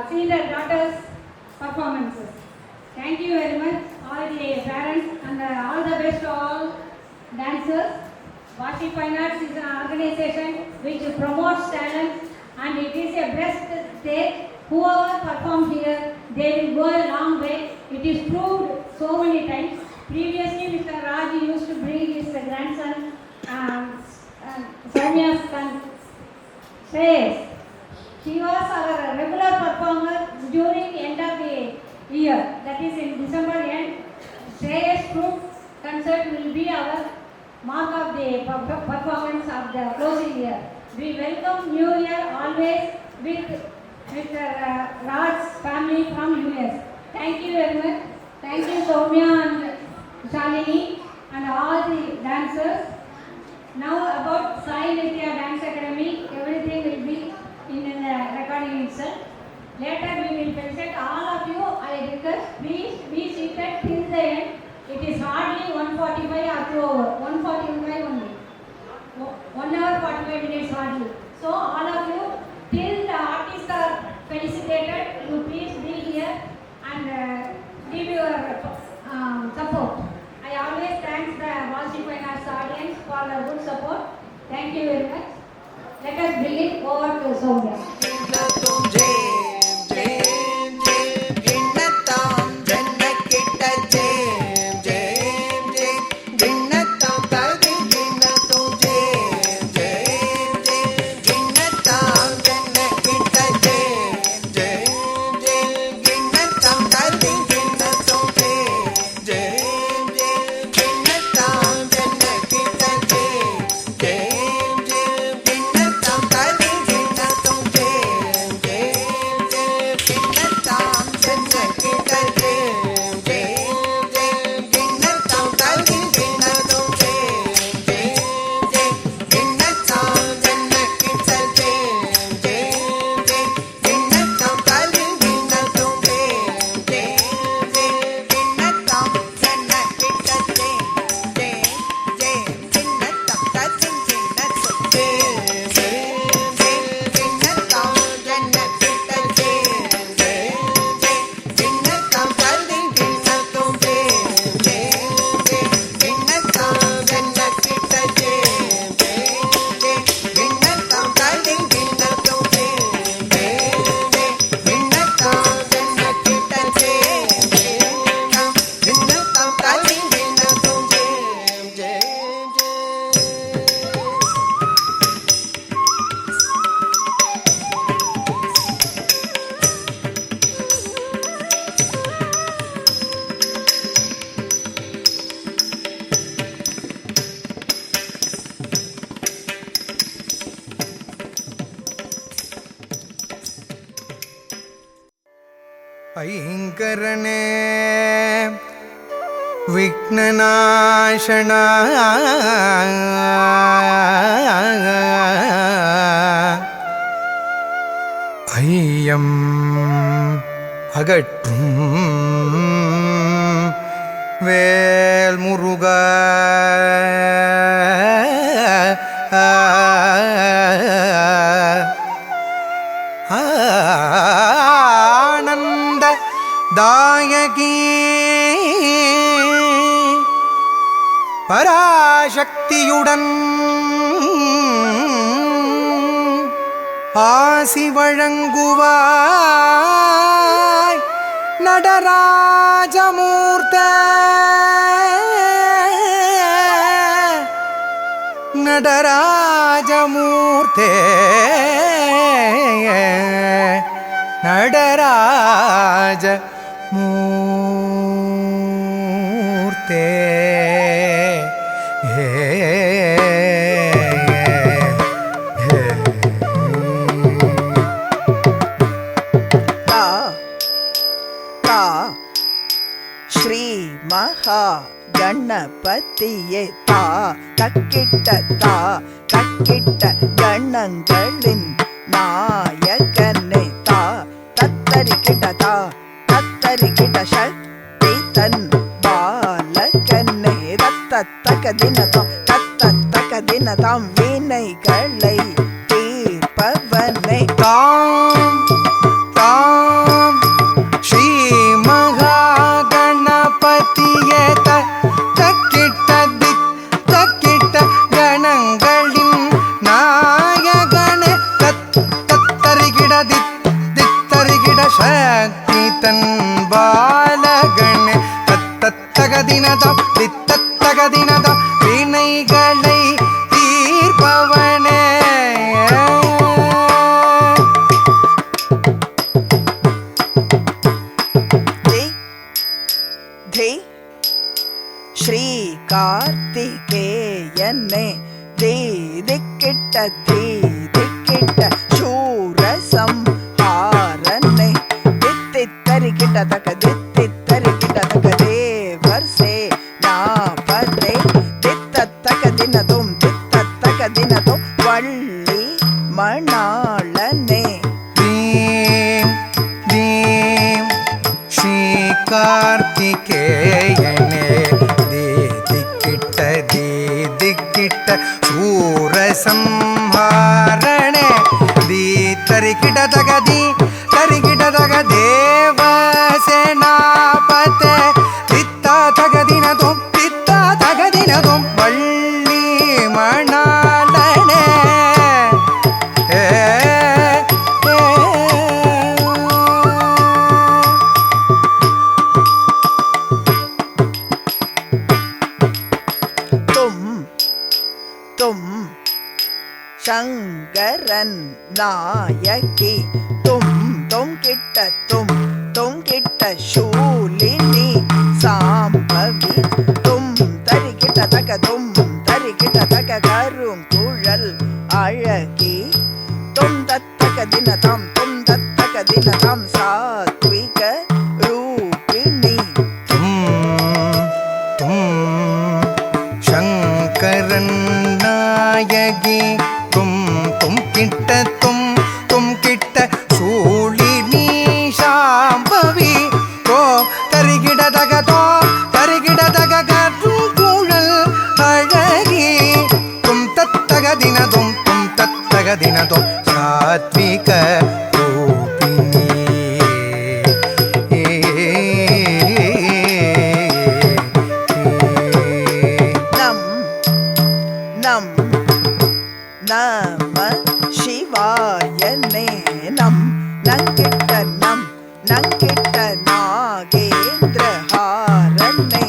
see their daughters' performances. Thank you very much, all the parents, and all the best to all dancers. Vashi Fine Arts is an organization which promotes talent, and it is a blessed state. Whoever performs here, they will go a long way. It is proved so many times. Previously, Mr. Raj used to bring his grandson, Soumya's son, Shreyas. He was our regular performer during the end of the year, that is in December end. Shreyas group concert will be our mark of the performance of the closing year. We welcome New Year always with Mr. Raj's family from US. Thank you very much. Thank you Soumya and Shalini and all the dancers. Now about Sai Nitya Dance Academy, everything will be in the recording itself. Later we will present all of you. I request please be seated till the end. It is hardly 1:45 or 2 hours. 1:45 only. 1 hour 45 minutes hardly. So all of you, till the artists are felicitated, you please be here and give your support. I always thank the Vashi Fine Arts audience for the good support. Thank you very much. Let us bring it over to Soumya. ஐங்கரனே விக்னநாசனா ஐயம் அகற்றும் வேல் முருகா தாயகி பராசக்தியுடன் ஆசி வழங்குவாய் நடராஜமூர்த்த நடராஜமூர்த்தே நடராஜ மூர்த்தே ஸ்ரீ மகா கணபதியே தா தக்கிட்ட கணங்களின் நாயகனே தா தத்தரிக்கிட்ட சக்தி தன் பாலகனே தத்தக்க தினதாம் வினைகளை தீர்ப்பவனே தாம் தாம் ஸ்ரீ மகா கணபதியே தக்கிட்ட கணங்களின் நாயகனே தத்தரிகிட சக்தி தன் பாலகனே தத்தகதினதாம் தித்தத்தகதினதாம் வினைகளை தீர்ப்பவனே ஸ்ரீ கார்த்திகேயனே திக்கிட்ட சூரசம் ತರಿಗಿಡ ತಕ ದಿತ್ತಿತ್ತರಿಗಿಡ ತಕ ದೇವರ್ಸೆ ನಾಪದೆ ದಿತ್ತತ್ತಕ ದಿನದುಂ ದಿತ್ತತ್ತಕ ದಿನದುಂ ವಳ್ಳಿ ಮಣಾಳನೆ ದೀಂ ದೀಂ ಶ್ರೀ ಕಾರ್ತಿಕೇಯನೇ ದಿಕ್ಕಿಟ್ಟ ಸೂರ ಸಂಹಾರಣೆ ತರಿಗಿಡ ತಗ ದೇವ ಸೇನಾಪತೆ ತಿತ್ತ ತಗದಿನದು ಬಳ್ಳಿ ಮಣಾಲನೆ तुम शंकरन नायकी तुम किट्ट शूलिनी सांभवी तुम तरिकिट तक करुंकुழல் अழகி तुम दत्तक दिनताम सात्विक रूपिणी शंकरन नायकी तुम किट्ट शूलिनी शांभवी तो तरिगिड तग करुंकुழல் अழகி तुम तत्तग दिनदुम सात्विक रूपिणी नम शिवायने नंकिट्ट नागेंद्र हारने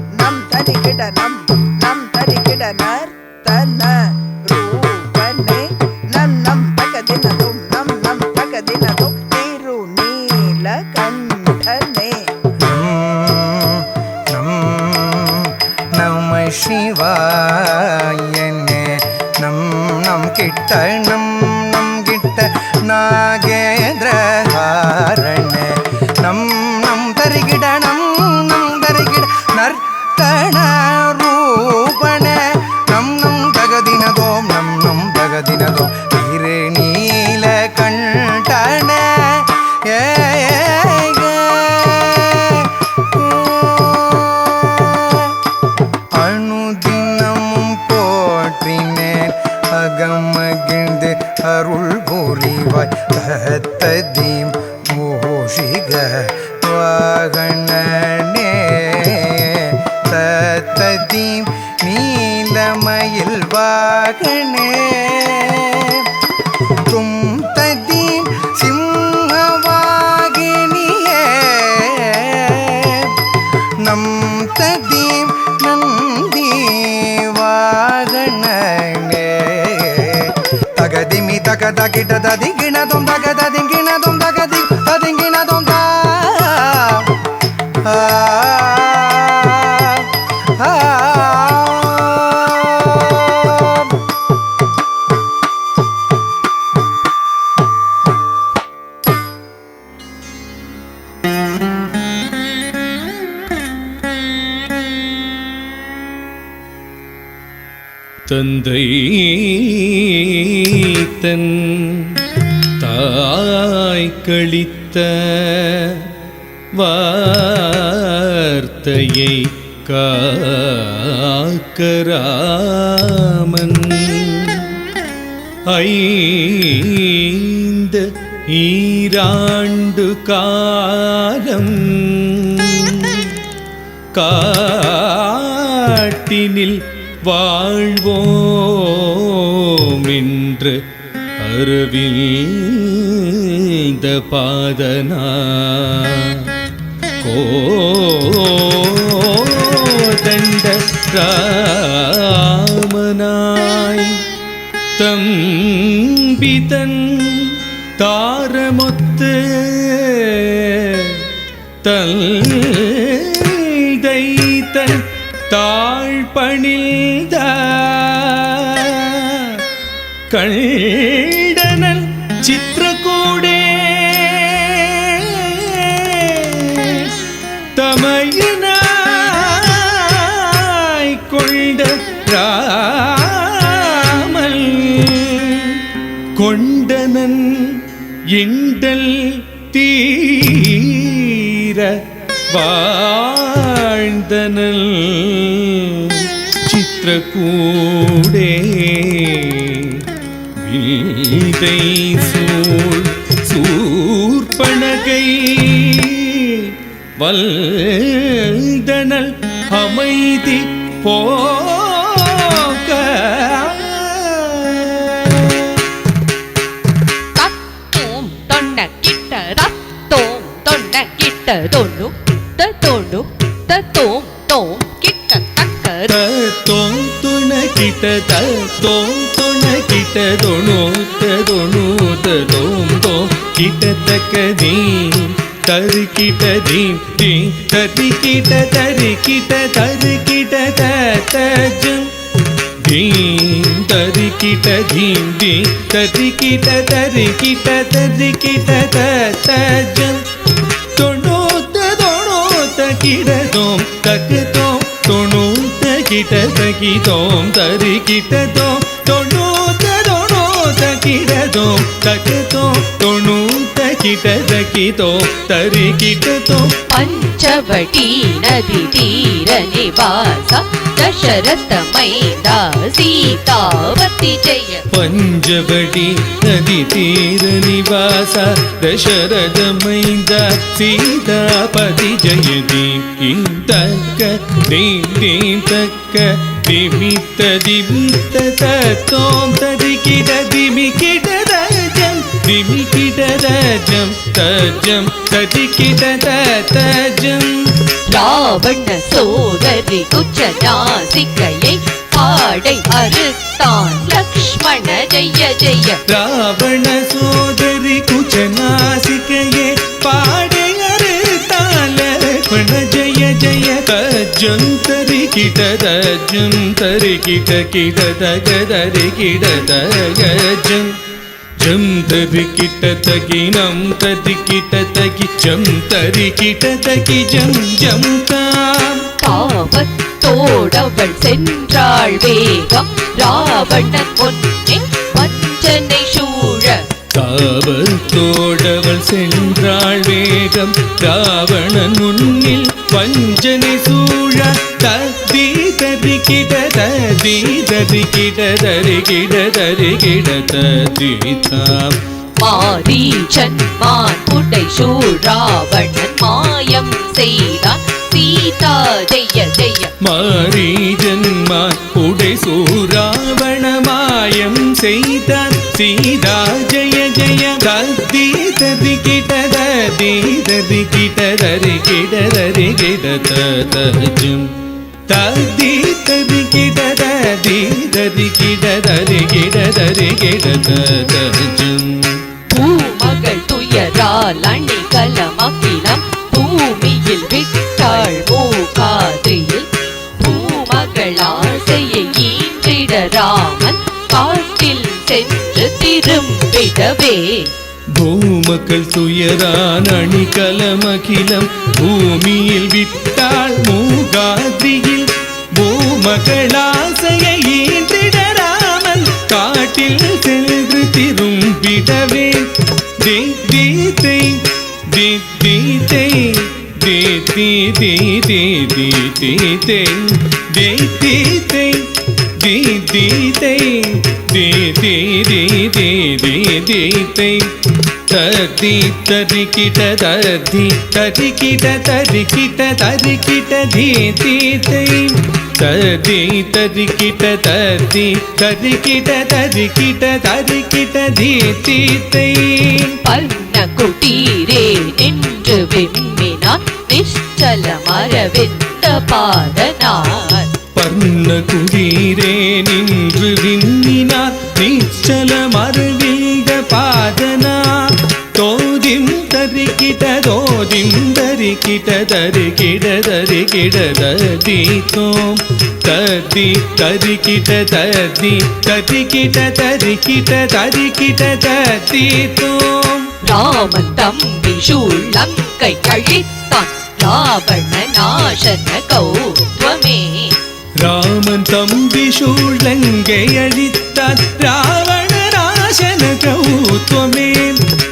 नम तरिगिड नर्तन रूपने नम तक दिनदुम तिरुनीलकंठने नम शिवायने नम किट्ट नागेंद्र हारणे नम तरिगिड नर्तन रूपणे नम तगदिनदो तिरुनीलकंठने அனுதினமும் போற்றினேன் அகமகிழ்ந்து அருள் புரிவாய் தத்ததீம் மூஷிக வாகனனே தத்ததீம் நீலமயில் வாகனே தும் ததீம் சிம்மவாகினியே நம் ததீம் நந்தி வாகனனே தகதிமி தகதகிட ததிங்கிணதும் தகததிங்கிணதும் ததிங்கிணதும் தா தந்தை தன் தாய் கழித்த வார்த்தையை காக்கராமன் 5 ஈராண்டு காலம் காட்டினில் வாழ்வோம் என்று அரவிந்த பாதனா கோதண்ட ராமனாய் தம்பிதன் தாரமொத்து தந்தை தன் தாழ்பணிந்த கண்டனன் சித்திரகூடே எண்டல் தீர வாழ்ந்தனல் சித்திரக்கூடே வில்தை சூழ் சூர்பனகை வல்தனல் அமைதி போக தத்தோம் தொன்ன கிட்ட ரத்தோம் தொன்ன கிட்ட தொண்ணு தோணு தத்தோம் தோம் கிட்ட தக்க தோம் துண கிட்ட தோம் துண கிட்ட தொணு தோம் தோம் கிட்ட தக்க தீம் தரு கிட்ட தீம் தீம் தரி கிட்ட தஜம் தீம் தரி கிட்ட தீம் தீம் தரி கிட்ட தஜம் தொண்ணூத்த கிடதோம் தக்கு தோம் தொண்ணூத்த கிட்ட தகி தோம் தரி கிட்ட தோம் தொண்ணூத்த கிடதோம் தக்கு தோம் தொண்ணூத்த கிட்ட தகி தோம் தரி கிட்ட தோம் பஞ்சவடி நதி தீர நிவாச தசரத மைந்தா சீதாவதி ஜெய பஞ்சவடி நதி தீர நிவாச தசரத மைந்த சீதாபதி ஜய தீம் தக்க தீம் தக்க திமித்த தத்தோம் தரிக்கிட திமிக்கிட தஜம் தஜம் தரிக்கிட தஜம் ராவண சோதரி குச்சநாசிகையை பாடை அறுத்தான் லக்ஷ்மண ஜெய ஜெய ராவண சோதரி குச்சநாசிகையே பாடை அறுத்தான் லக்ஷ்மண ஜெய ஜெய தஜம் தரிக்கிட தரிக்கிட தகஜம் ஜம் தரி கிட்ட தகி நம் தரி கிட்ட தகி ஜம் தரி கிட்ட தகி ஜம் ஜம் தாம் பாவத்தோடவள் சென்றாள் வேகம் ராவணன் ஒன்னே வஞ்சனை சூழ தாவத்தோடவள் சென்றாள் வேகம் ராவணன் முன்னில் வஞ்சனை சூழ தரி கிட தரிகிட தரிதாம் மாரீச்சன் மான் புடை சூழ் ராவணன் மாயம் செய்தான் சீதா ஜெய ஜெய மாரீஜன்மான் உடை சூராவண மாயம் செய்தான் சீதா ஜெய ஜெய தரி கிட தஜம் தரி கிட தஜம் பூமகள் துயரால் அணிகலமக்கினம் பூமியில் விட்டாள் மூகாதியில் பூமகள் ஆசையை ஈன்றிட ராமன் காட்டில் சென்று திரும்பிடவே பூமக்கள் துயரான் அணிகலமகிலம் பூமியில் விட்டாள் மூகாதியில் பூமகளாசையை ஈன்றிட ராமன் காட்டில் சென்று திரும்பிடவே தரிக்கிட பர்ண குட்டீரே நின்று விம்மினார் நிஷ்டல மரவிந்த பாதனார் பர்ண குடீரே நின்று விண்ணினார் நிச்சல மறுவில்த பாதனா தோதிம் தரிக்கிட தரிதோம் தரிக்கிட தரிதோம் ராமன் தம்பி சூழங்கை கழித்தான் ராவண நாசன கௌத்வமே ராமன் தம்பி சூழங்கை அழித்தான் ராவண நாசன கௌத்வமே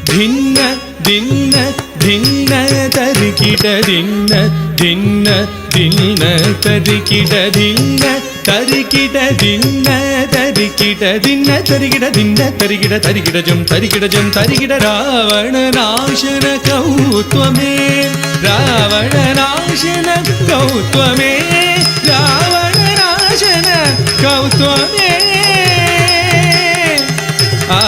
ಧಿನ್ನ ದಿನ್ನ ಧಿನ್ನ ತರಿಕಿಟ ದಿನ್ನ ದಿನ್ನ ದಿನ್ನ ತರಿಕಿಟ ದಿನ್ನ ತರಿಕಿಟ ದಿನ್ನ ತರಿಕಿಟ ದಿನ್ನ ತರಿಗಿಡ ದಿನ್ನ ತರಿಗಿಡ ತರಿಗಿಡ ಜಂ ತರಿಗಿಡ ರಾವಣ ನಾಶನ ಕೌತ್ವಮೇ ರಾವಣ ನಾಶನ ಕೌತ್ವಮೇ ರಾವಣ ನಾಶನ ಕೌತ್ವಮೇ ಆ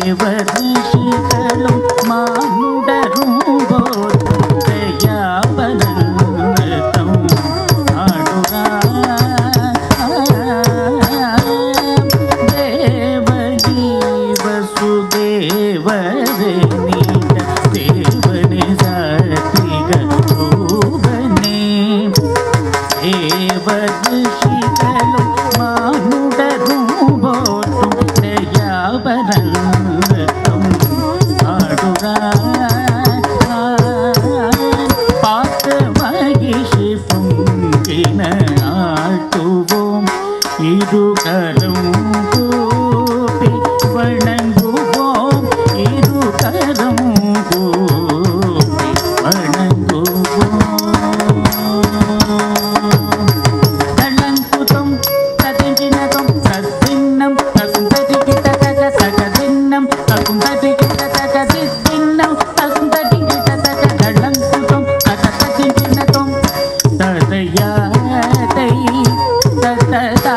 देव ನೀತ ದೇವನೇ ಸಾತ್ವಿಕ ರೂಪನೇ ದೇವಋಷಿಗಳು ಮಾನುಡರು ಬೋಟು ದಯಾವರಂ ಮಾಡುಗ பார்த்தவகிஷி பொங்கின ஆட்டுவோம் இருகரம் கூப்பி வணங்குவோம் இருகரம் கூப்பி வணங்குவோம் தள்ளங்குதம் ததிஞ்சினகம் தத்தின்னம் தகுந்ததிகிட்ட தக தகதின்னம் தகுந்ததிகிட்ட தகதின்னம் தகுந்ததிகிட்ட தக தள்ளங்குதம் தகதிஞ்சினகம் ததயாதை தததா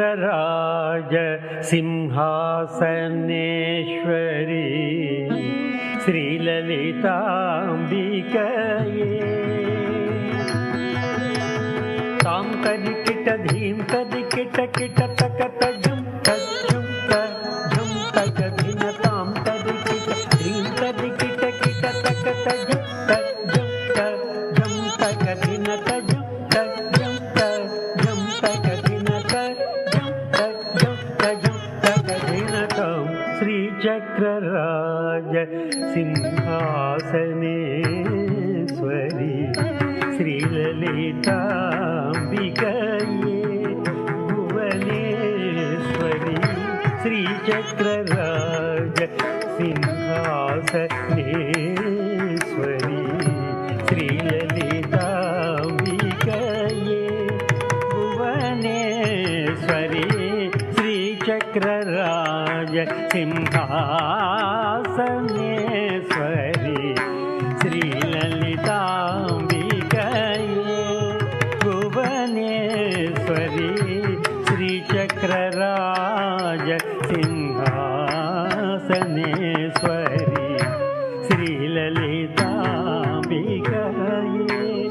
श्रीचक्रराज सिंहासनेश्वरी श्रीललिताम्बिकये तां तदिकिट धीं तदिकिट किट तकत झुं तज्झुं तज्झुं तकधिन तां तदिकिट धीं तदिकिट किट तकत झुं तज्झुं तज्झुं तकधिन तज्झुं तज्झुं तज्झुं तकधिन तज्झुं तज्झुं तज्झुं तकधिन तां श्रीचक्रराज सिंहासनेश्वरी श्रीललिताम्बिकये भुवनेश्वरी श्रीचक्रराज सिंहासनेश्वरी श्रीललिताम्बिकये भुवनेश्वरी श्रीचक्रराज सिंहासनेश्वरी श्रीललिताम्बिकये भुवनेश्वरी श्रीचक्रराज सिंहासनेश्वरी श्रीललिताम्बिकये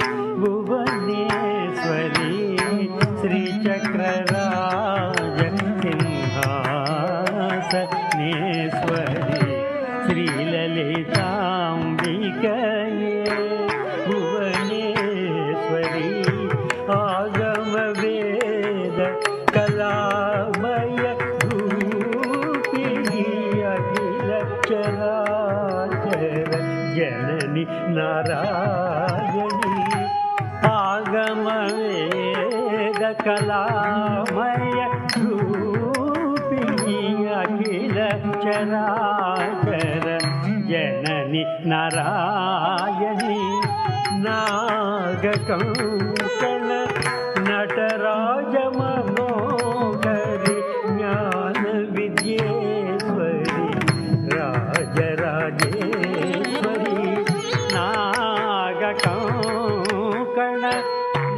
भुवनेश्वरी श्रीचक्रराज सिंहासनेश्वरी श्रीललिताम्बिकये भुवनेश्वरी आगमवेद कलामय रूपिणी अखिल चराचर जननी नारायणी आगमवेद कलामय रूपिणी अखिल चराचर जननी नारायणी नागकंकण नटराज मनोहरि ज्ञान विद्येश्वरी राजराजेश्वरी नागकंकण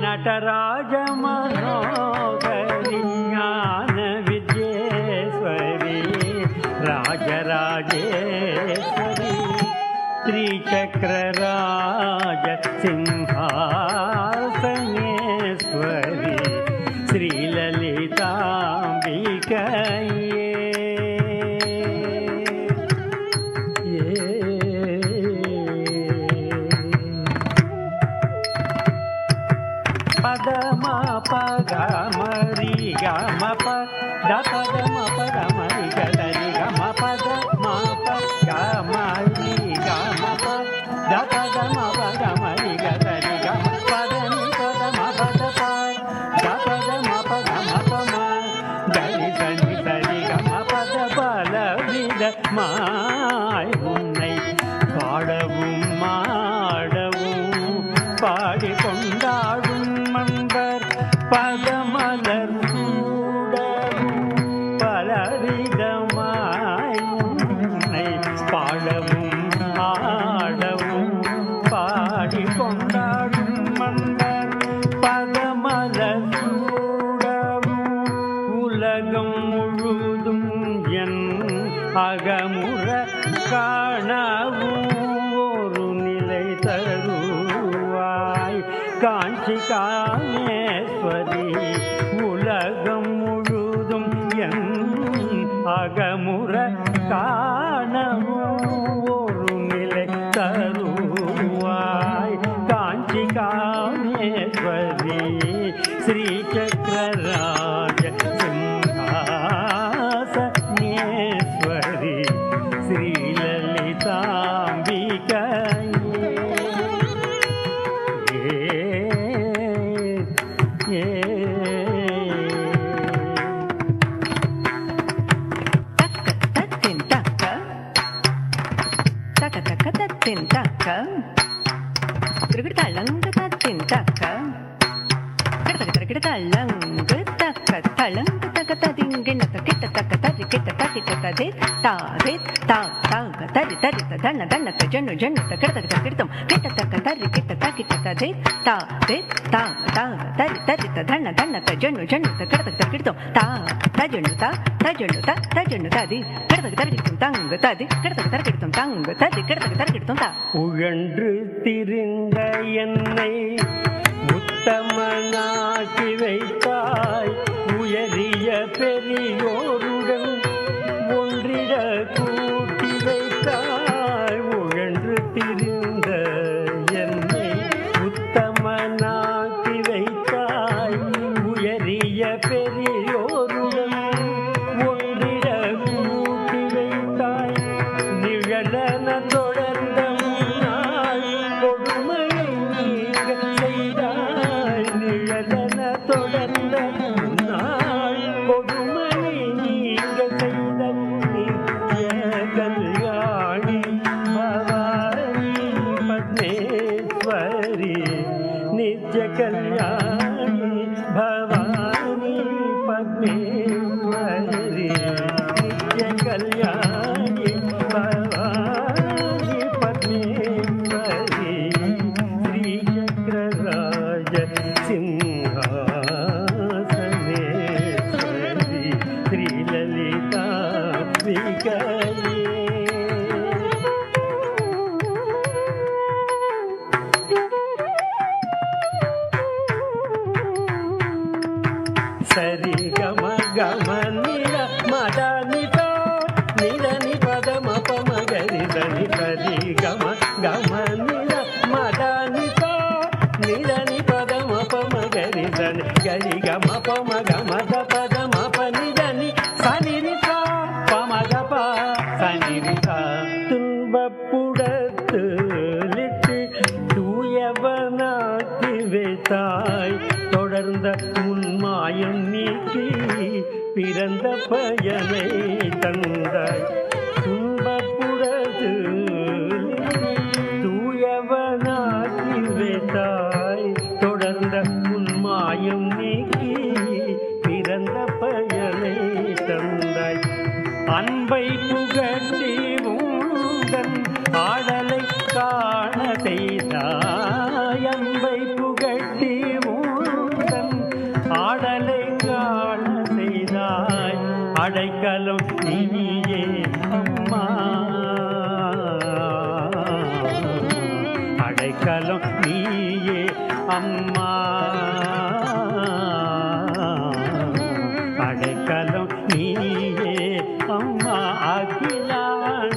नटराज मनोहरि ज्ञान विद्येश्वरी राजराजेश्वरी त्रिचक्रराज सिंहासनेश्वरी श्रीललिताम्बिकये पदम पगमरि गम पद पदम पगमरि गदरि गम पद म पगमरि गम पद पदम மாய் உன்னை பாடவும் மாடவும் பாடி கொண்டாடும் மன்பர் பதமலர் சூடவும் பலவிதமாய் உன்னை பாடவும் ஆடவும் பாடி கொண்டாடும் மன்பர் பதமலர் சூடவும் உலகம் முழுதும் என் அகமுற காணவும் ஒரு நிலை தருவாய் காஞ்சி காமேஸ்வரி உலகம் முழுதும் என் அகமுற காணவும் ஒரு நிலை தருவாய் காஞ்சி காமேஸ்வரி ஸ்ரீ சக்கரராஜ சிம்ஹாசனேஸ்வரி உழன்று திரிந்த என்னை உத்தமனாக்கி வைத்தாய் உயரிய பெரியோருடன் ஒன்றிட கூட்டி வைத்தாய் உழன்று திரிந்த என்னை உத்தமனாக்கி வைத்தாய் உயரிய பெரியோருடன் ஒன்றிட கூட்டி வைத்தாய் நிழலன தொடர்ந்த முன்னாள் கொடுமையை நீங்க செய்தாய் நிழலன தொடர்ந்த முன்னாள் கொடுமையை நீங்க செய்த நித்ய கல்யாணி பவானி பத்மேஸ்வரி நித்ய கல்யாணி பவானி பத்மேஸ்வரி நித்ய கல்யாணி பவானி பத்மேஸ்வரி ஸ்ரீ சக்கரராஜ சிம்ஹாசனேஸ்வரி ஸ்ரீ லலிதாம்பிகையே சரி கம கம நில மத நித நில நி பத மப மகரி தனி சரி கம கம நில மத நித நில நி பத மப மகரி தனி கரி கம பம கம த பத மப நிதனி சனி ரித பம கப சனி ரித துன்பப்புடத்து லிட்டு தூயவனாக்கி வைத்தாய் தொடர்ந்த உன்மாயம் நீக்கி பிறந்த பயனை தந்தாய் துன்பப்புடத்து தூயவனாக்கி வைத்தாய் தொடர்ந்த உன்மாயம் நீக்கி பிறந்த பயனை தந்தாய் அன்பை புகட்டி உந்தன் ஆடலை காண செய்தாய் அன்பை புகட்டி உந்தன் ஆடலை காண செய்தாய் அடைக்கலம் நீயே அம்மா அடைக்கலம் நீயே அம்மா அடைக்கலம் நீயே அம்மா அகிலாண்டேஸ்வரி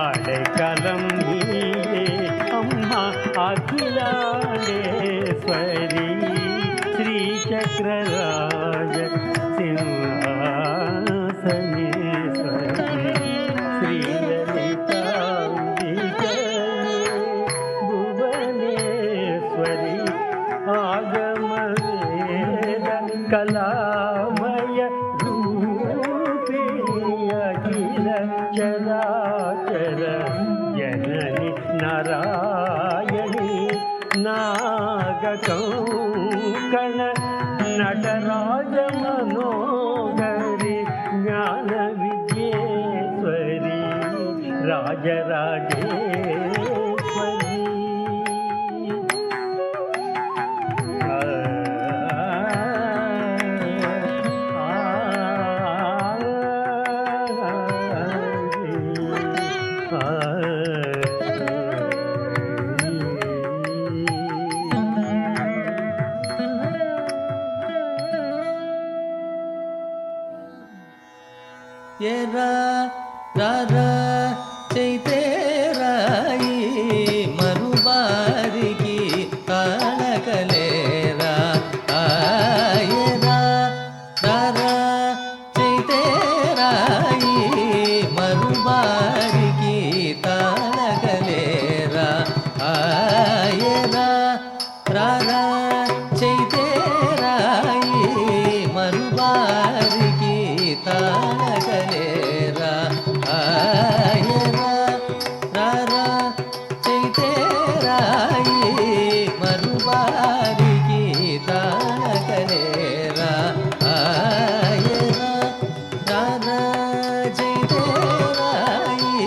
அடைக்கலம் நீயே அம்மா அகிலாண்டேஸ்வரி ஸ்ரீ சக்கரராஜ சிம்ஹாசனேஸ்வரி ஸ்ரீ லலிதாம்பிகையே புவனேஸ்வரி ஆகமவேத கலாமய ரூபிணியே చరాచర జనని నారాయణి నాగకంకణ నటరాజ మనోహరి జ్ఞాన విద్యేశ్వరి రాజరాజేశ్వరి ఎరా రారా చైతేరాయి మరుబారికి తాళకలేరా ఆయరా రారా చైతేరాయి మరుబారికి తాళకలేరా ఆయరా రారా చైతేరాయి మరుబారికి తాళకలేరా ఆయరా రారా చైతేరాయి మరుబారికి తాళకలేరా ఆయరా రారా చైతేరాయి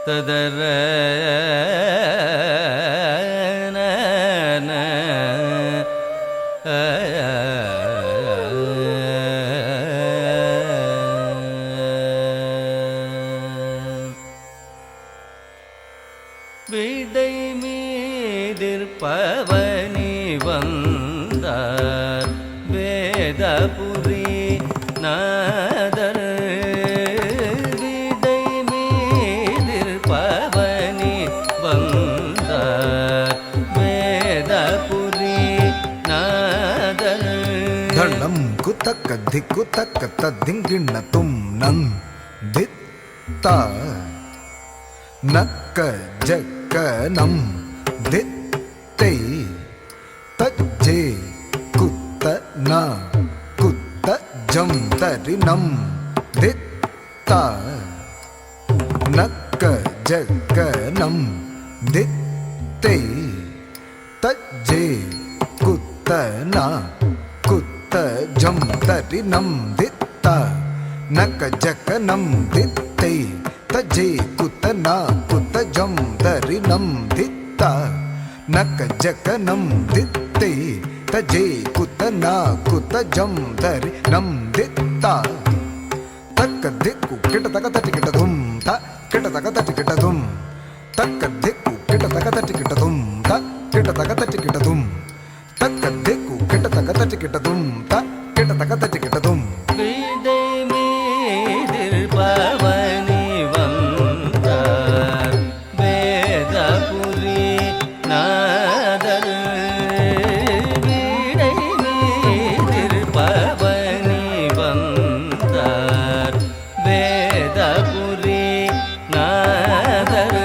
ததர விடை மீதிற்பவனி வந்தார் வேதபுரி நாதர் விடை மீதிற்பவனி வந்தார் வேதபுரி நாதர் தளம் குத்தக்க திக்குத்தக்க தத்திங்கிண்ண தும் நங் தித்த நக்க ஜக்க நம் தித்தை தஜ்ஜே குத்த ந குத்த ஜம் தரி நம் தித்த நக்க ஜக்க நம் தித்தை தஜ்ஜே குத்த ந குத்த ஜம் தரி நம் தித்த நக்க ஜக்க நம் தித்தை தஜ்ஜே குத்த ந குத்த ஜம் தரி நம் தித்த நக்க ஜக்க நம் தித்தை தஜ்ஜே குத்த ந குத்த ஜம் தரி நம் தித்த தக்க திக்கு கிட்ட தக்க தட்டி கிட்ட தும் த கிட்ட தக்க தட்டி கிட்ட தும் தக்க திக்கு கிட்ட தக்க தட்டி கிட்ட தும் த கிட்ட தக்க தட்டி கிட்ட தும் தக்க திக்கு கிட்ட தக்க தட்டி கிட்ட தும் த கிட்ட தக்க தட்டி கிட்ட தும் விடை மீதிற்பவனி வந்தார் வேதபுரி நாதர் விடை மீதிற்பவனி வந்தார் வேதபுரி நாதர்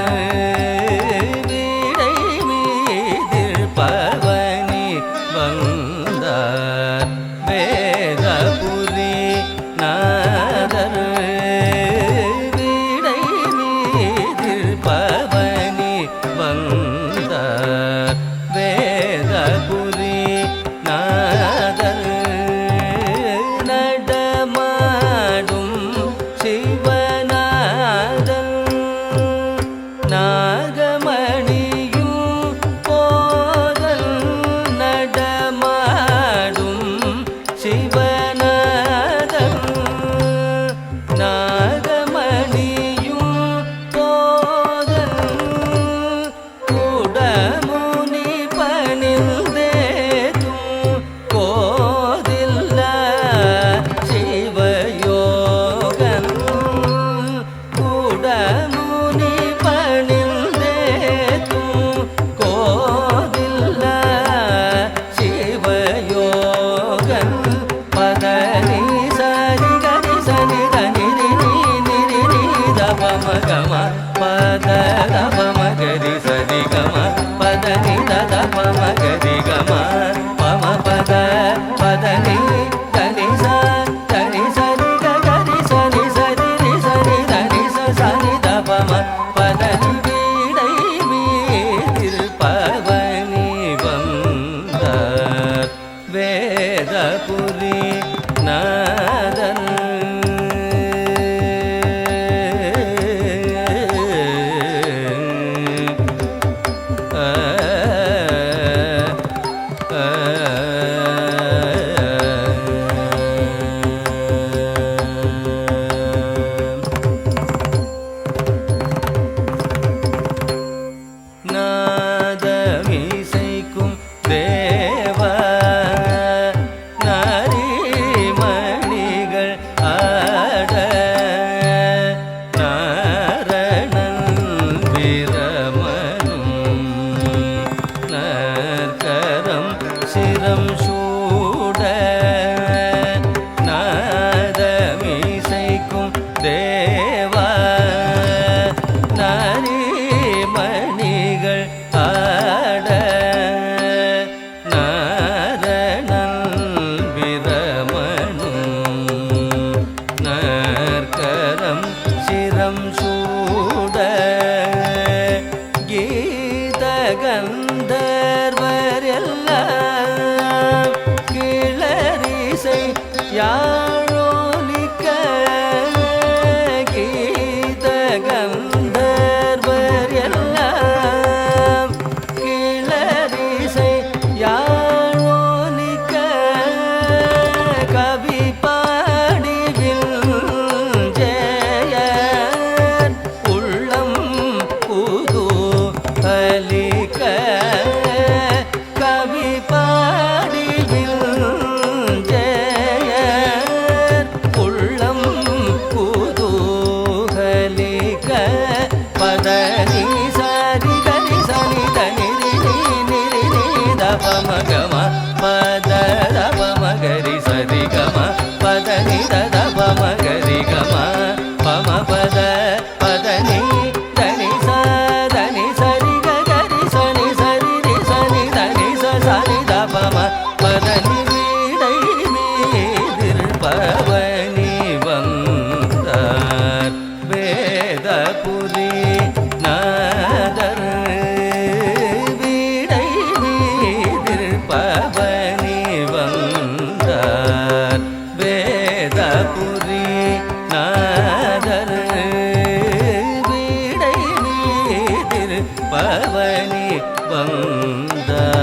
பவனி வந்தார்.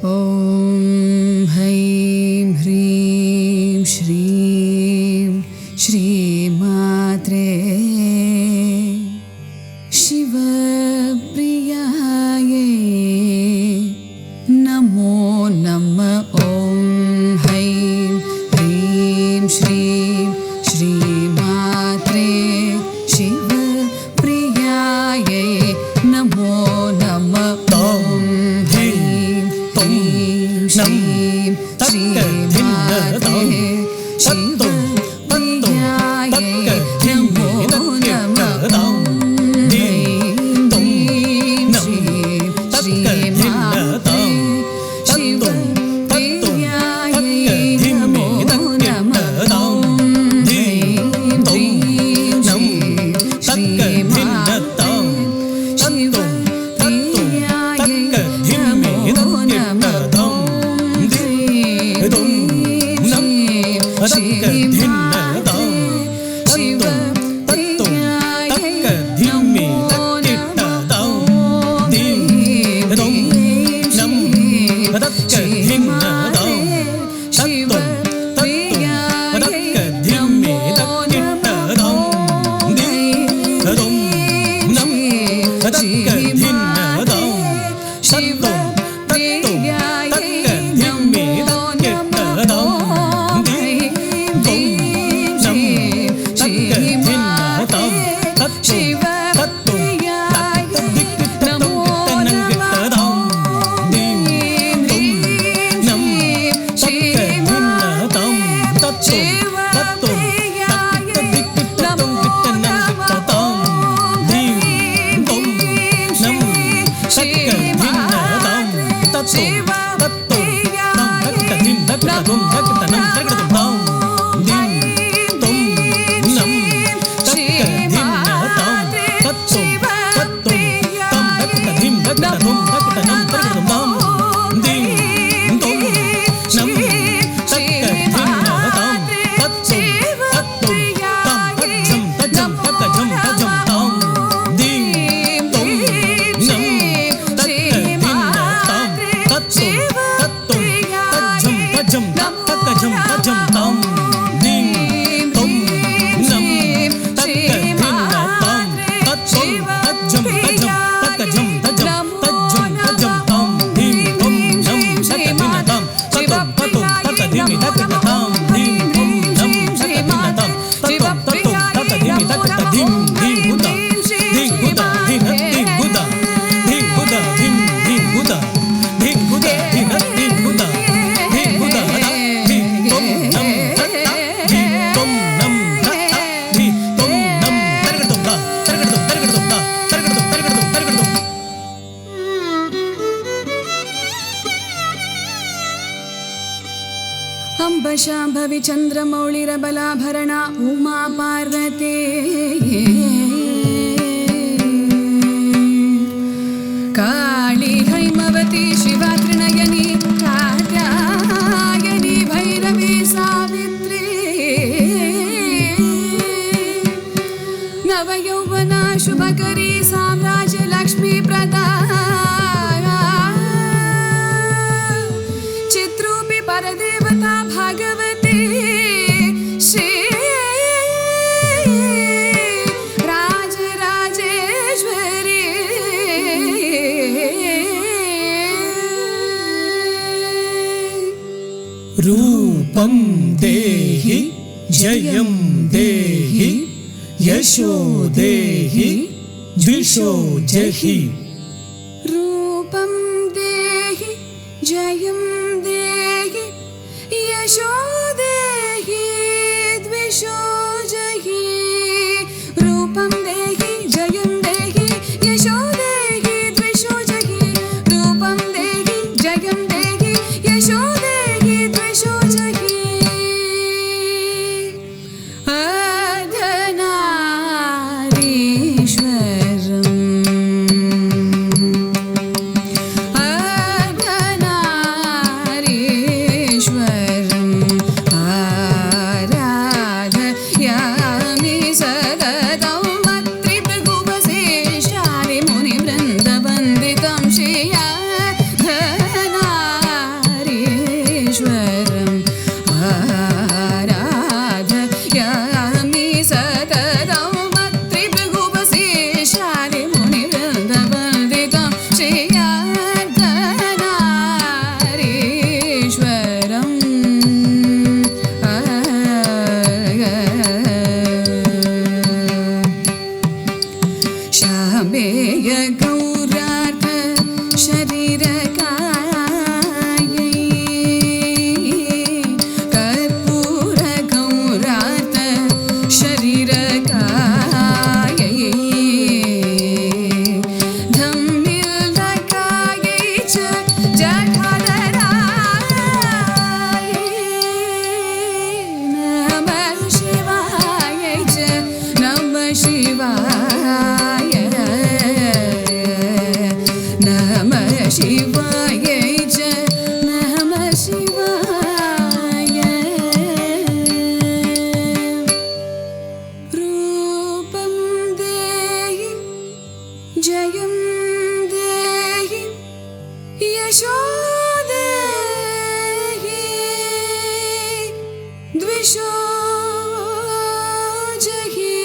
ॐ हैं ह्रीं श्रीं श्रीमात्रे शिवप्रियायै नमो नमः. ॐ हैं ह्रीं श्रीं श्रीमात्रे शिवप्रियायै नमो नमः. ॐ हैं श्रीं श्रीमात्रे शिवप्रियायै नमो नमः. शाम्भवी चन्द्रमौळिरबलाभरणा उमा पार्वती काली हैमवती शिवा त्रिनयनी कात्यायनी भैरवी सावित्री नवयौवना शुभकरी साम्राज्य लक्ष्मी प्रदा चित्रूपी परदेवता भगवती श्री राजराजेश्वरी रूपं देहि जयं देहि यशो देहि द्विषो जहि रूपं देहि जयं देहि यशो देहि द्विषो जहि रूपं देहि जयं देहि यशो देहि द्विषो जहि गमेय गौरार्थ शरीर कायै कर्पूर गौरार्थ शरीर कायै धम्मिल कायै च जठाधरायै नमः शिवाय च नमः शिवाय नमः शिवाय च नमः शिवाय रूपं देहि जयं देहि यशो देहि द्विषो जहि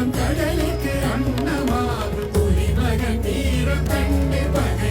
கடலுக்கு அன்னமாகும் புலிமகன் வீரம் கண்டு பகை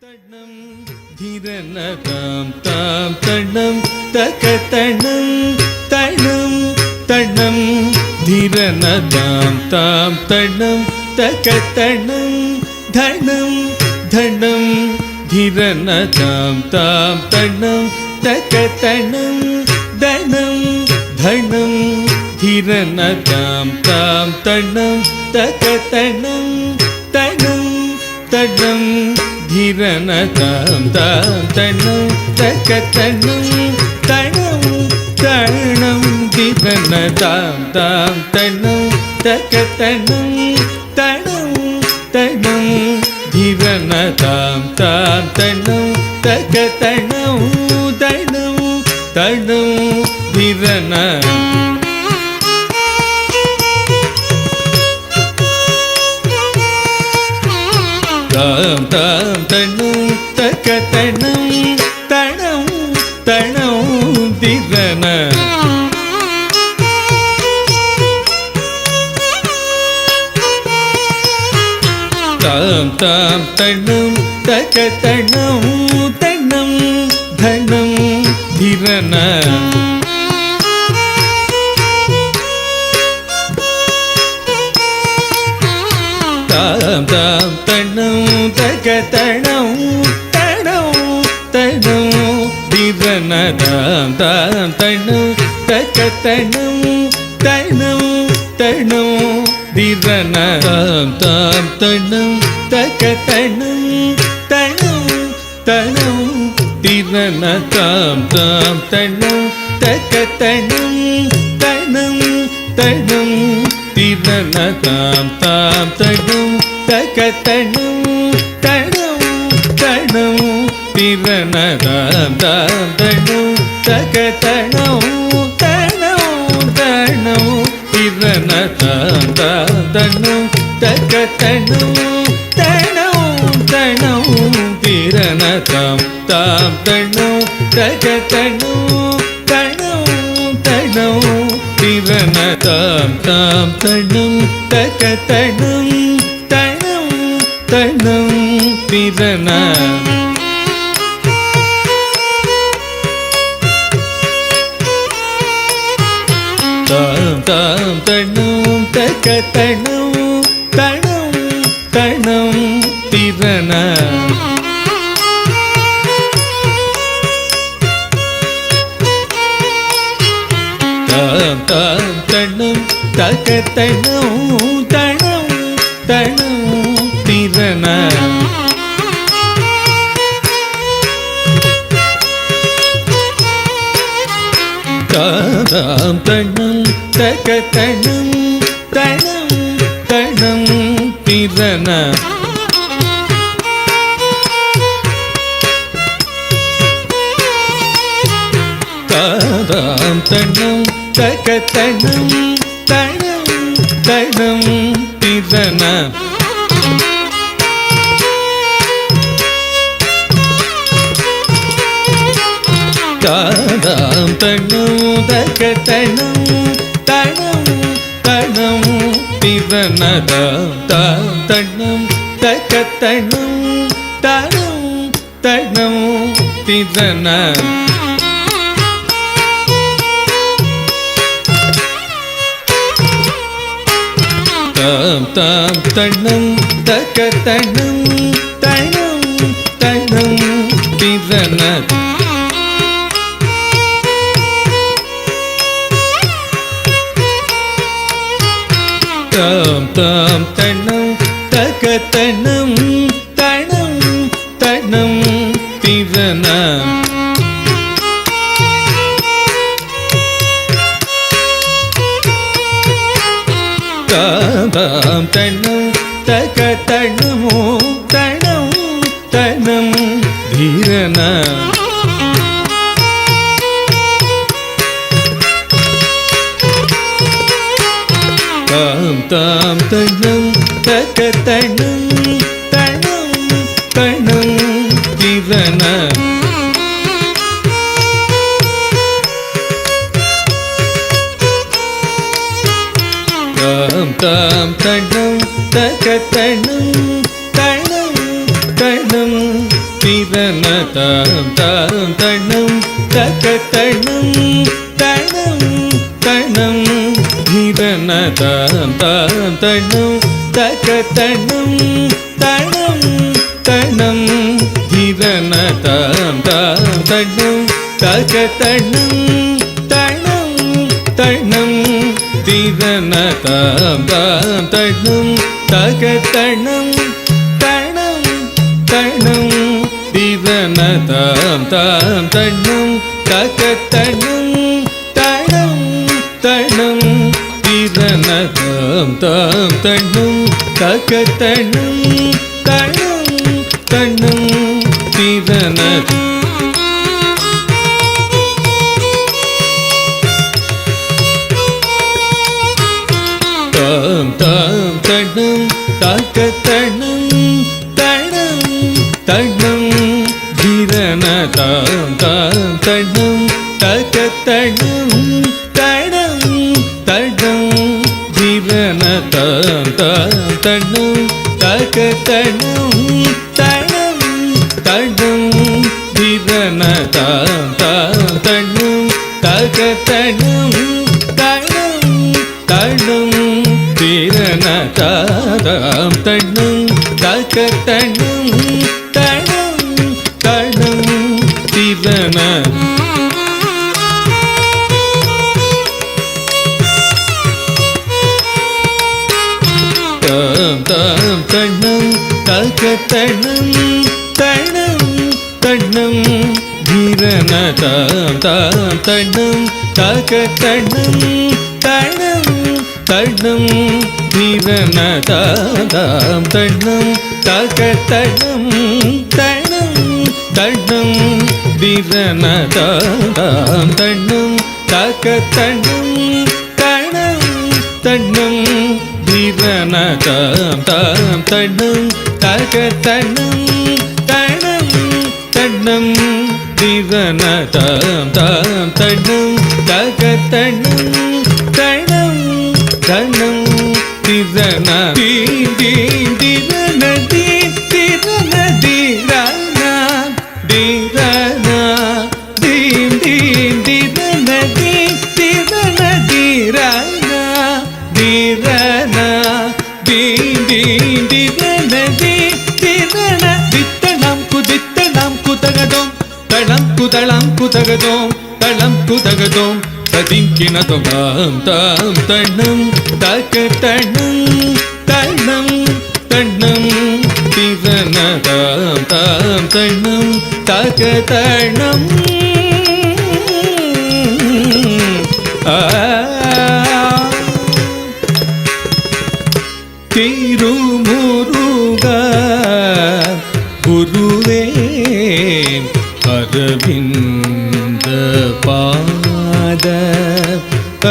தண்ணம் தீரன தாம் தாம் தண்ணம் தக தண்ணம் தண்ணம் தண்ணம் தீரன தாம் தாம் தண்ணம் தக தண்ணம் தண்ணம் தண்ணம் தீரன தாம் தாம் தண்ணம் தக தண்ணம் தண்ணம் தண்ணம் தீரன தாம் தாம் தண்ணம் தக தண்ணம் தண்ணம் தண்ணம் தீரன தாம் தாம் தண்ணம் தக தண்ணம் தண்ணம் தண்ணம் தீரன தாம் தாம் தண்ணம் தக தண்ணம் தண்ணம் தண்ணம் தீரன தாம் தாம் தண்ணம் தக தண்ணம் தண்ணம் தண்ணம் தீரன தாம் தாம் தண்ணம் தக தண்ணம் தண்ணம் தண்ணம் தீரன தாம் தாம் தண்ணம் தக தண்ணம் தண்ணம் தண்ணம் தீரன தாம் தாம் தண்ணம் தக தண்ணம் தண்ணம் தண்ணம் தீரன தாம் தாம் தண்ணம் தக தண்ணம் தண்ணம் தண்ணம் தீரன தாம் தாம் தண்ணம் தக தண்ணம் தண்ணம் தண்ணம் தீரன தாம் தாம் தண்ணம் தக தண்ணம் தண்ணம் தண்ணம் தீரன தாம் தாம் தண்ணம் தக தண்ணம் தண்ணம் தண்ணம் தீரன தாம் தாம் தண்ணம் தக தண்ணம் தண்ணம் தண்ணம் தீரன தாம் தாம் தண்ணம் தக தண்ணம் தண்ணம் தண்ணம் தீரன தாம் தாம் தண்ணம் தக தண்ணம் தண்ணம் தண்ணம் தீரன தாம் தாம் தண்ணம் தக தண்ணம் தண்ணம் தண்ணம் தீரன தாம் தாம் தண்ணம் தக தண்ணம் தண்ணம் தண்ணம் தீரன தாம் தாம் தண்ணம் தக தண்ணம் தண்ணம் தண்ணம் தீரன தாம் தண்ணம் தக தண்ணம் தண்ணம் தண்ணம் தீரன தாம் தண்ணம் தக தண்ணம் தண்ணம் தண்ணம் தீரன தாம் தண்ணம் தக தண்ணம் தண்ணம் தண்ணம் தீரன தாம் தண்ணம் தக தண்ணம் தண்ணம் தண்ணம் தீரன தாம் தாம் தண்ணம் தக தண்ணம் தண்ணம் தண்ணம் தீரன தாம் தாம் தண்ணம் தக தண்ணம் தண்ணம் தண்ணம் தீரன தாம் தண்ணம் தக தண்ணமோ தண்ணம் தண்ணம் தீரன தாம் தாம் தண்ணம் தக தண்ணம் தண்ணம் தண்ணம் தீரன தாம் தாம் தண்ணம் தக தண்ணம் தண்ணம் தண்ணம் திரண தாம் தாம் தண்ணம் தக தண்ணம் தண்ணம் தண்ணம் திரண தாம் தாம் தண்ணம் தக தண்ணம் தண்ணம் தண்ணம் திரண தாம் தாம் தண்ணம் தக தண்ணம் தண்ணம் தண்ணம் திரண தாம் தாம் தண்ணம் தக தண்ணம் தண்ணம் தண்ணம் திரண தாம் தாம் தண்ணம் தக தண்ணம் தண்ணம் தண்ணம் திரண தாம் தாம் தண்ணம் தக தண்ணம் தண்ணம் தண்ணம் திரண தாம் தாம் தண்ணம் தக தண்ணம் தண்ணம் தண்ணம் திரண தாம் தாம் தண்ணம் தக தண்ணம் தண்ணம் தண்ணம் திரண தாம் தாம் தண்ணம் தக தண்ணம் தண்ணம் தண்ணம் திரண தாம் தாம் தண்ணம் தக தண்ணம் தண்ணம் தண்ணம் திரண தாம் தண்ணம் தக தண்ணம் தண்ணம் தண்ணம் திரண தாம் தாம் தண்ணம் தக தண்ணம் தண்ணம் தண்ணம் திரண தாம் தாம் தண்ணம் தக தண்ணம் தண்ணம் தண்ணம் திரண தாம் தண்ணம் தக தண்ணம் தண்ணம் தண்ணம் திரண தாம் தண்ணம் தக தண்ணம் தண்ணம் தண்ணம் திரண தாம் தாம் தண்ணம் தக தண்ணம் தண்ணம் தண்ணம் திரண தாம் தாம் தண்ணம் தக தண்ணம் தண்ணம் தண்ணம் திரண தீம் தீம் திரண தீம் திரண தீரண தீரண தீம் தீம் திரண தீம் திரண தீரண தீரண தீம் தீம் திரண தீம் திரண தித்தனம் குதித்தனம் குதகதோம் தளம் குதளம் குதகதோம் தளம் குதகதோம் ததிங்கினதோம் தாம் தாம் தண்ணம் தக தண்ணம் தண்ணம் தண்ணம் திரண தாம் தாம் தண்ணம் தக தண்ணம் திருமுருகா குருவே அரவிந்த பாத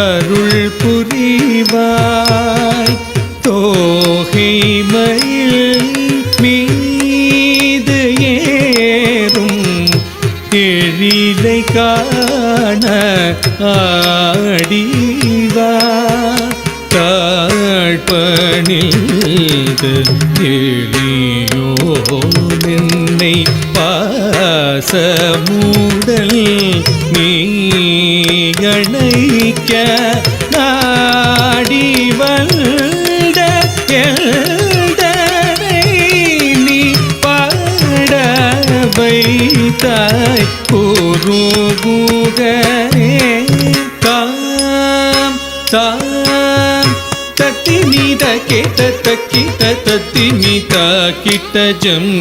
அருள் புரிவாய் தோகை மயில் மீது ஏறும் எழிலை காண ஆடிவா தாழ்பணிந்து எளியோ என்னை பாசமுடல் நீ கணைக்க நாடி வந்த எல்தனை நீ பாட வைத்தாய் குருகுகரே தாம் தாம் தத்தி மீத கேட்ட தக்கிட்ட தத்தி மீத கிட்ட ஜம்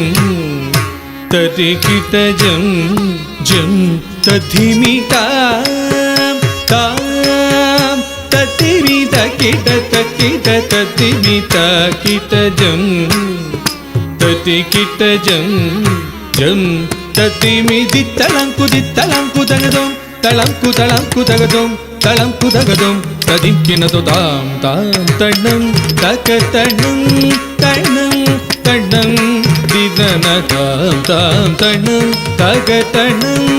ததி கிட்ட ஜம் ஜம் ததி மீத தாம் தத்தி மீத கிட்ட தக்கிட்ட தத்தி மீத கிட்ட ஜம் ததி கிட்ட ஜம் ஜம் தத்தி மீதி தளம் குதகதோம் தளம் குதகதோம் தளம் குதகதோம் ததிங்கினதோ தாம் தாம் தண்ணம் தக தண்ணம் தண்ணம் தண்ணம் திரண தாம் தாம் தண்ணம் தக தண்ணம்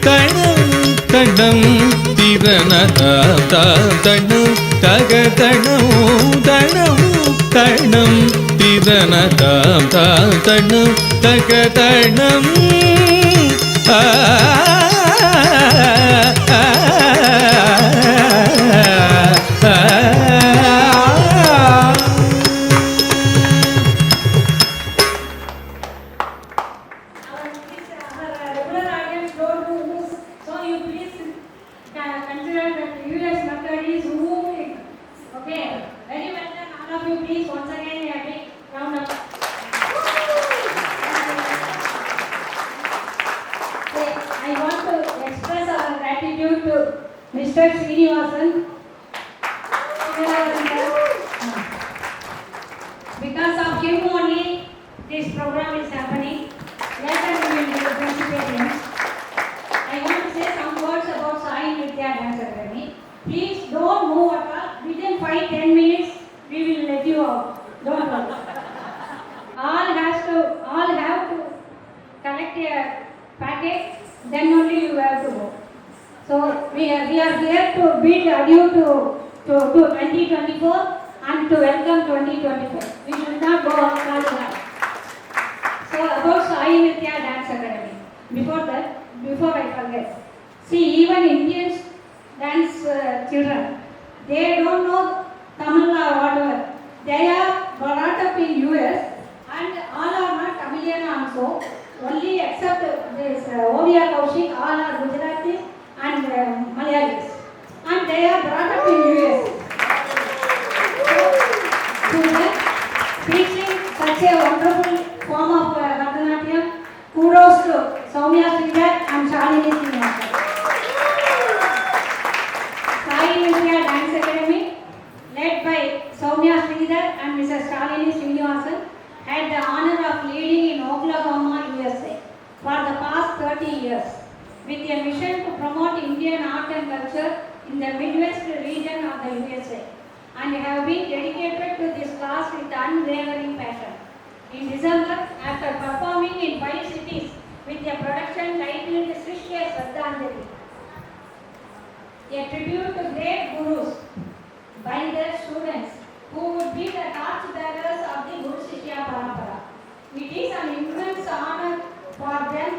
தண்ணம் தண்ணம் திரண தாம் தாம் தண்ணம் தக தண்ணம் தண்ணம் தண்ணம் திரண தாம் தாம் தண்ணம் தக தண்ணம் regular audience don't do this, so you please consider that US method is moving. Okay, very well done, all of you. Please once again a big round of. Okay, I want to express our gratitude to Mr. Srinivasan. Because of him only this program is happening. Later we will be participating. I want to say some words about Sai Nitya Dance Academy. Please don't move at all. Within 5-10 minutes we will let you out. Don't worry. All have to collect a packet, then only you have to go. So we are here to bid adieu to 2024 and to welcome 2025. We should not go on calendar. So about Sai Nitya Dance Academy. Before I forget, see, even Indian dance children, they don't know Tamil or whatever. They are brought up in US and all are not Tamilian also. Only except this Ovia Kaushik, all are Gujaratis and Malayalis. And they are brought up in US. So them teaching such a wonderful form of Bharatanatyam, kudos to Soumya Sridhar and Shalini Srinivasan. Sai Nitya Dance Academy, led by Soumya Sridhar and Mrs. Shalini Srinivasan, had the honor of leading in Oklahoma, USA for the past 30 years with a mission to promote Indian art and culture in the Midwest region of the USA, and have been dedicated to this cause with unwavering passion. In December, after performing in 5 cities with a production titled Srishya Shraddhanjali, a tribute to great gurus by their students who would be the torchbearers of the Guru Shishya Parampara. It is an immense honor for them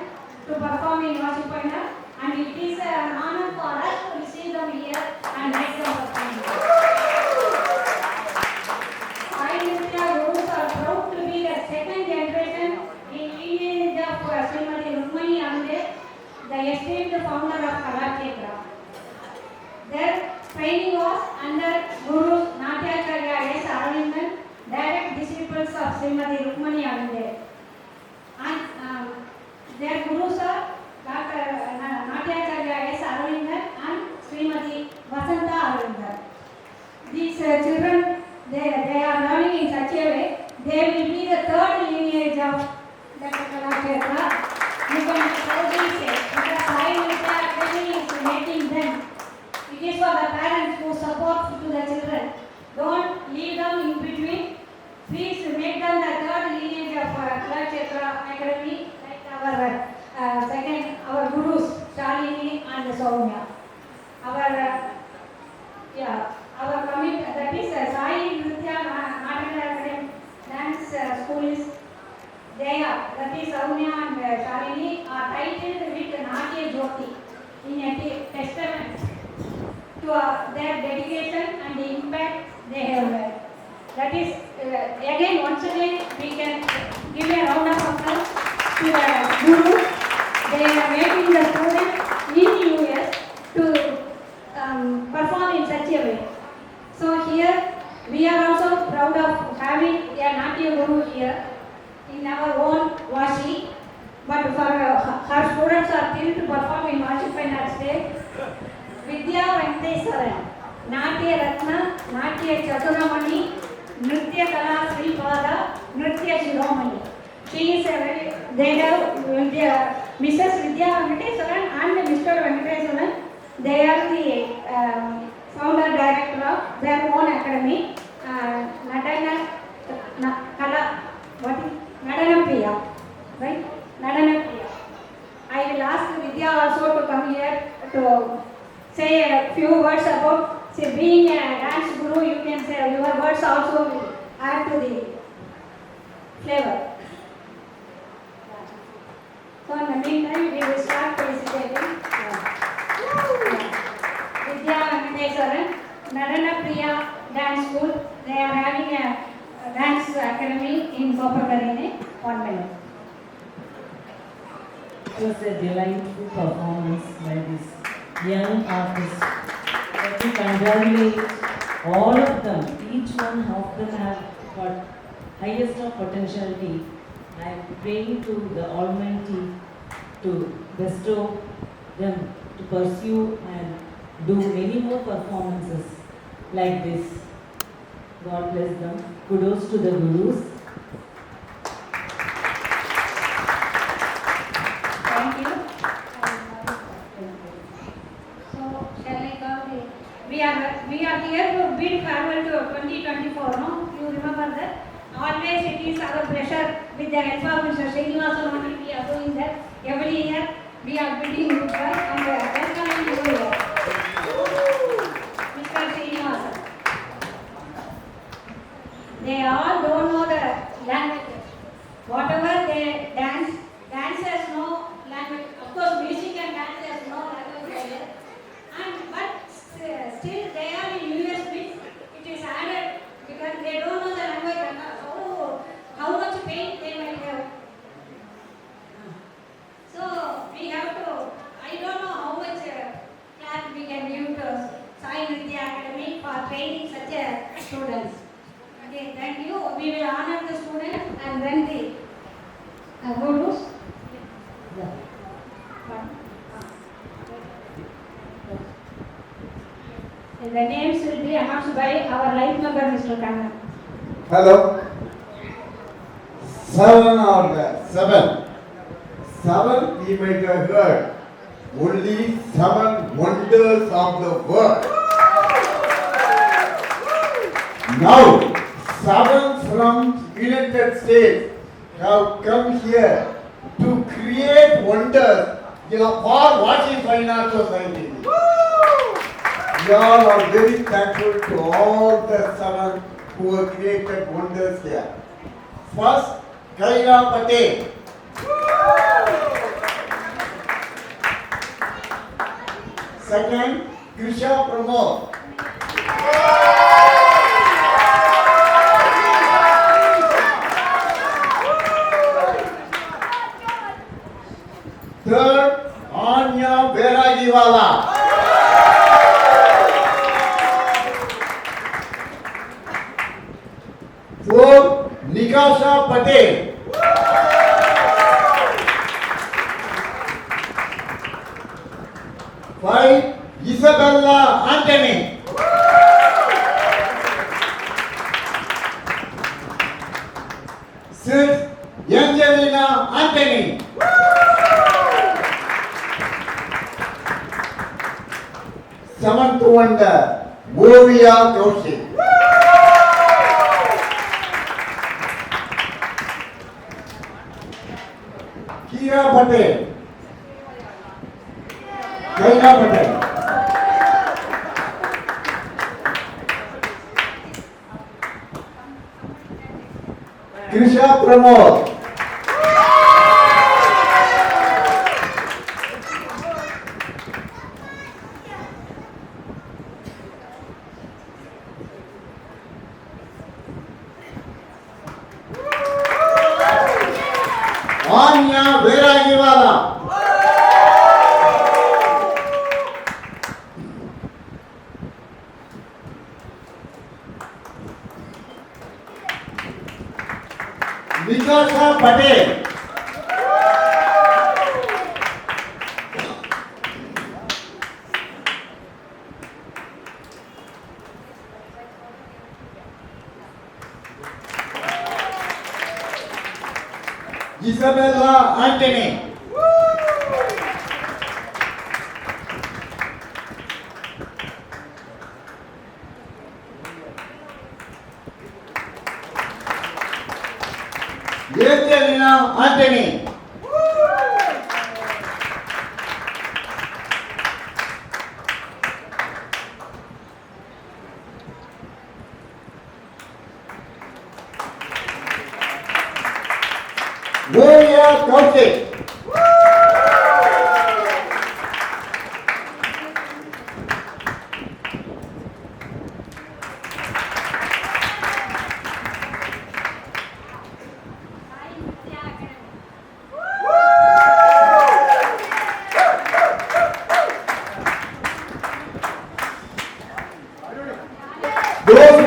to perform in Vashipana, and it is an honor for us to receive them here and make them perform. Sai Nitya Gurus are proud to be the second generation in lineage of Srimati Rukmani Amde, the esteemed founder of Kalakshetra. Their training was under Guru Natyacharya S. Aravindan, direct disciples of Srimati Rukmani Amde. And their gurus are Dr. Natyacharya S. Aravindan and Srimati Vasanta Aravindan. These children, they are learning in such a way, they will be the third lineage of Dr. Kalakshetra. You can proudly say, because Sai Nitya Academy is making them. It is for the parents who support to the children. Don't leave them in between. Please make them the third lineage of Kalakshetra Academy, like our gurus, Shalini and Soumya. Our commitment, that is Sai Nitya Academy Dance School is there. That is Soumya and Shalini are titled with Natya Jyoti in a testament to their dedication and the impact they have made. That is, again, once again, we can give a round of applause to the guru. They are making the students in US to perform in such a way. So here, we are also proud of having a Natya Guru here in our own Vashi. But for her students are still to perform in Vashi Fine Arts stage. Vidya Venkateswaran, Natya Ratna, Natya Chaturamani, Nritya Kala Sripada, Nritya Shiromani. She is they have Mrs. Vidya Venkateswaran and Mr. Venkateswaran. They are the founder director of their own academy, Nadanam Priya, right? Nadanam Priya. I will ask Vidya also to come here to say a few words about, say, being a dance guru. You can say your words also will add to the flavor. So So in the meantime, we will start participating. Vidya Venkateswaran, Narana Priya Dance School. They are having a dance academy in Kopakarine. 1 minute. It was a delightful performance by this young artist. Let me congratulate all of them. Each one of them have got highest of potentiality. I am praying to the Almighty to bestow them to pursue and do many more performances like this. God bless them. Kudos to the gurus. Thank you. So, shall I go? We are here to bid farewell to 2024. No, you remember that? Always it is our pleasure with the help of Mr. Srinivasan. We are doing that every year. We are bidding goodbye and welcoming you here, Mr. Srinivasan. They all don't know the language. Whatever they dance, dancers know language. Of course, music and dancers know language better. But still they are in US bits. It is added because they don't know the language. How much pain they might have. So we have to. I don't know how much class we can give to Sai Nritya Academy for training such students. Okay, thank you. We will honor the students and then the gurus. And the names will be announced by our life member, Mr. Kannan. Hello. 7 or 7. 7 we might have heard. Only 7 wonders of the world. Now, 7 from United States have come here to create wonders for Vashi Fine Arts Society. We all are very thankful to all the 7 who have created wonders here. First, Kaila Patel. Second, Krisha Pramod. Third, Anya Beragiwala. Fourth, Nikasha Patel. Five, Isabella Anthony. Six, Angelina Anthony. Seventh wonder, Bovia Kaushik. Kira Patel. Kaila Patel. Krisha Pramod. Anya Beragiwala. Nikasha Patel. Isabella Anthony. Angelina Anthony. Gloria Kaushik.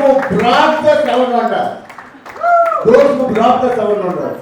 who brought the seven wonders. Those who brought the seven wonders.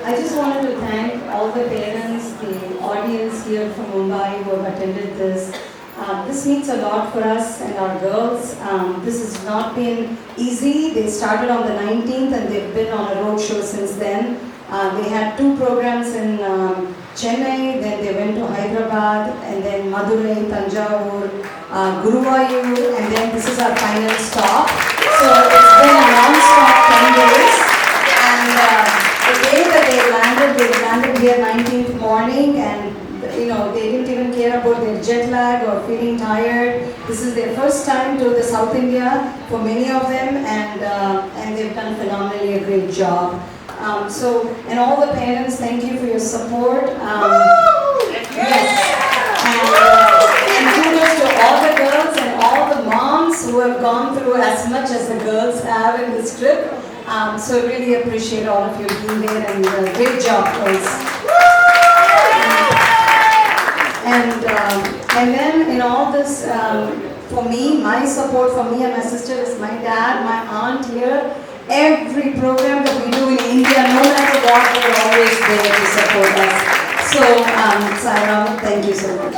I just wanted to thank all the parents, the audience here from Mumbai who have attended this. This means a lot for us and our girls. This has not been easy. They started on the 19th and they've been on a road show since then. They had 2 programs in Chennai, then they went to Hyderabad, and then Madurai, Tanjavur, Guruvayur, and then this is our final stop. So it's been a non-stop 10 days. And the day that they landed here 19th morning, and they didn't even care about their jet lag or feeling tired. This is their first time to the South India for many of them, and they've done phenomenally a great job. And all the parents, thank you for your support. Yes. And kudos to all the girls and all the moms who have gone through as much as the girls have in this trip. So really appreciate all of you being there, and great job, girls. And then in all this, for me, my support for me and my sister is my dad, my aunt here. Every program that we do in India, no matter what, they're always there to support us. So, Saira, thank you so much.